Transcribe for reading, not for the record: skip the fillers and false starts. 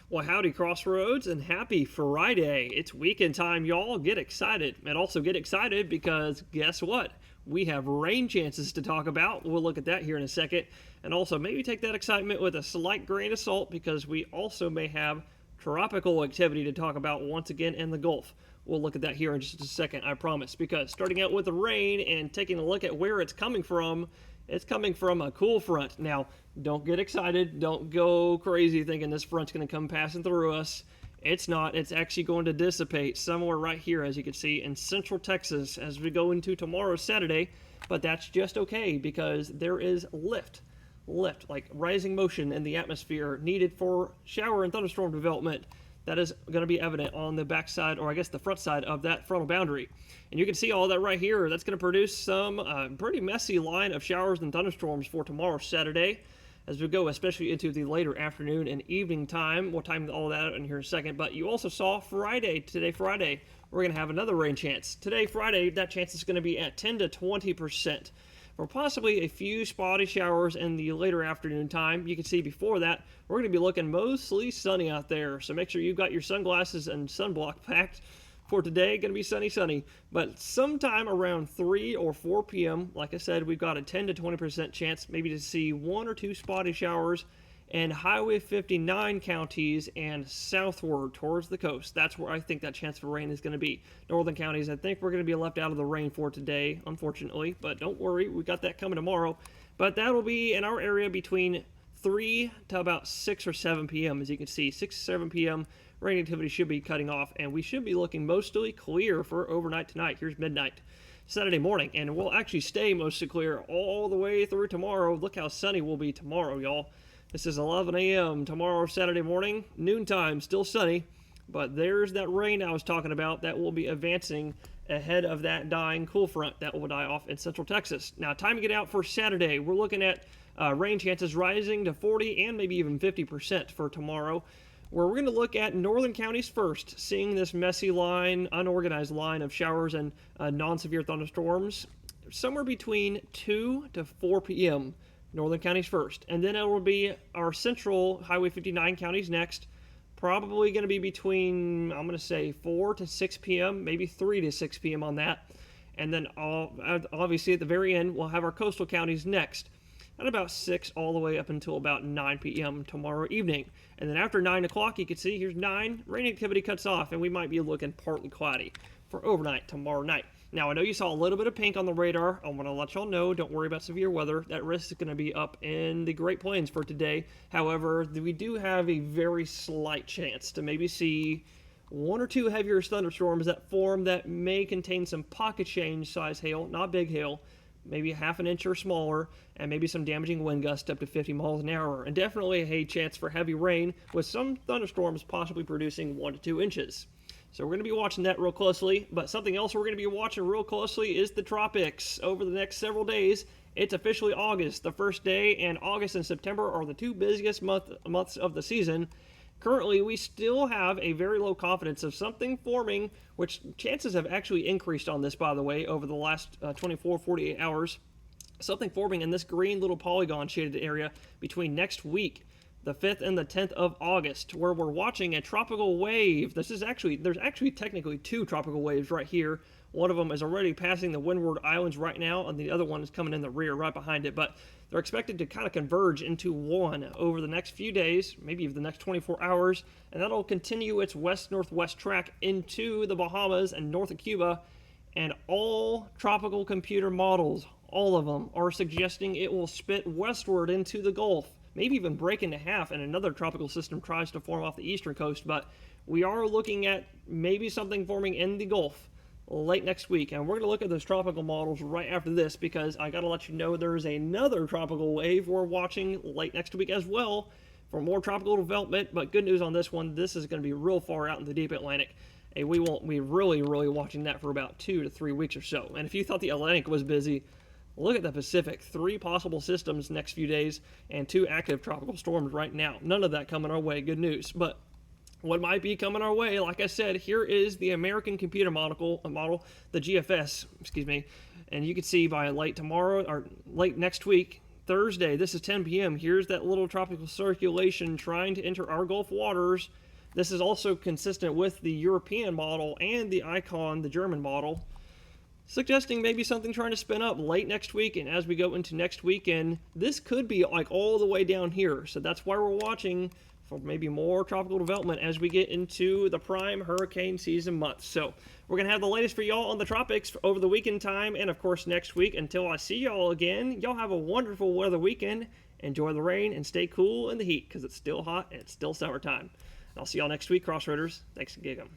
Well, howdy, Crossroads, and happy Friday. It's weekend time, y'all. Get excited. And also get excited because guess what? We have rain chances to talk about. We'll look at that here in a second. And also, maybe take that excitement with a slight grain of salt because we also may have tropical activity to talk about once again in the Gulf. We'll look at that here in just a second, I promise. Because starting out with the rain and taking a look at where it's coming from a cool front. Now, don't get excited. Don't go crazy thinking this front's going to come passing through us. It's not. It's actually going to dissipate somewhere right here, as you can see, in central Texas as we go into tomorrow, Saturday. But that's just okay because there is lift, like rising motion in the atmosphere needed for shower and thunderstorm development. That is going to be evident on the backside, or I guess the front side of that frontal boundary. And you can see all that right here. That's going to produce some pretty messy line of showers and thunderstorms for tomorrow, Saturday, as we go especially into the later afternoon and evening time. We'll time all that out in here in a second. But you also saw today Friday, we're going to have another rain chance. Today, Friday, that chance is going to be at 10 to 20%. Or possibly a few spotty showers in the later afternoon time. You can see before that, we're going to be looking mostly sunny out there. So make sure you've got your sunglasses and sunblock packed for today. Going to be sunny. But sometime around 3 or 4 p.m., like I said, we've got a 10 to 20% chance maybe to see 1 or 2 spotty showers and Highway 59 counties and southward towards the coast. That's where I think that chance for rain is going to be. Northern counties, I think we're going to be left out of the rain for today, unfortunately. But don't worry, we got that coming tomorrow. But that'll be in our area between 3 to about 6 or 7 p.m. As you can see, 6 to 7 p.m. rain activity should be cutting off, and we should be looking mostly clear for overnight tonight. Here's midnight. Saturday morning, and we'll actually stay mostly clear all the way through tomorrow. Look how sunny we'll be tomorrow, y'all. This is 11 a.m. tomorrow, Saturday morning, noontime, still sunny, but there's that rain I was talking about that will be advancing ahead of that dying cool front that will die off in central Texas. Now, time to get out for Saturday. We're looking at rain chances rising to 40 and maybe even 50% for tomorrow, where we're going to look at northern counties first, seeing this messy line, unorganized line of showers and non-severe thunderstorms somewhere between 2 to 4 p.m., northern counties first, and then it will be our central Highway 59 counties next. Probably going to be between, I'm going to say 4 to 6 p.m., maybe 3 to 6 p.m. on that. And then obviously at the very end, we'll have our coastal counties next at about 6 all the way up until about 9 p.m. tomorrow evening. And then after 9 o'clock, you can see here's 9, rain activity cuts off, and we might be looking partly cloudy for overnight tomorrow night. Now, I know you saw a little bit of pink on the radar. I want to let y'all know, don't worry about severe weather. That risk is going to be up in the Great Plains for today. However, we do have a very slight chance to maybe see 1 or 2 heavier thunderstorms that form that may contain some pocket change size hail, not big hail, maybe a half an inch or smaller, and maybe some damaging wind gusts up to 50 miles an hour. And definitely a chance for heavy rain, with some thunderstorms possibly producing 1 to 2 inches. So we're going to be watching that real closely, but something else we're going to be watching real closely is the tropics. Over the next several days, it's officially August. The first day, and August and September are the 2 busiest months of the season. Currently, we still have a very low confidence of something forming, which chances have actually increased on this, by the way, over the last 48 hours. Something forming in this green little polygon shaded area between next week, the 5th and the 10th of August, where we're watching a tropical wave. There's actually technically 2 tropical waves right here. One of them is already passing the Windward Islands right now, and the other one is coming in the rear right behind it. But they're expected to kind of converge into one over the next few days, maybe even the next 24 hours, and that'll continue its west-northwest track into the Bahamas and north of Cuba. And all tropical computer models, all of them, are suggesting it will spit westward into the Gulf, maybe even break into half, and another tropical system tries to form off the eastern coast. But we are looking at maybe something forming in the Gulf late next week, and we're going to look at those tropical models right after this, because I got to let you know there's another tropical wave we're watching late next week as well for more tropical development. But good news on this one, this is going to be real far out in the deep Atlantic, and we won't be really watching that for about 2 to 3 weeks or so. And if you thought the Atlantic was busy, look at the Pacific. 3 possible systems next few days and 2 active tropical storms right now. None of that coming our way. Good news. But what might be coming our way, like I said, here is the American Computer model, the GFS, and you can see by late tomorrow or late next week, Thursday, this is 10 p.m. Here's that little tropical circulation trying to enter our Gulf waters. This is also consistent with the European model and the ICON, the German model, suggesting maybe something trying to spin up late next week. And as we go into next weekend, this could be like all the way down here. So that's why we're watching for maybe more tropical development as we get into the prime hurricane season months. So we're going to have the latest for y'all on the tropics over the weekend time and, of course, next week. Until I see y'all again, y'all have a wonderful weather weekend. Enjoy the rain and stay cool in the heat because it's still hot and it's still summertime. I'll see y'all next week, Crossroaders. Thanks for gigging.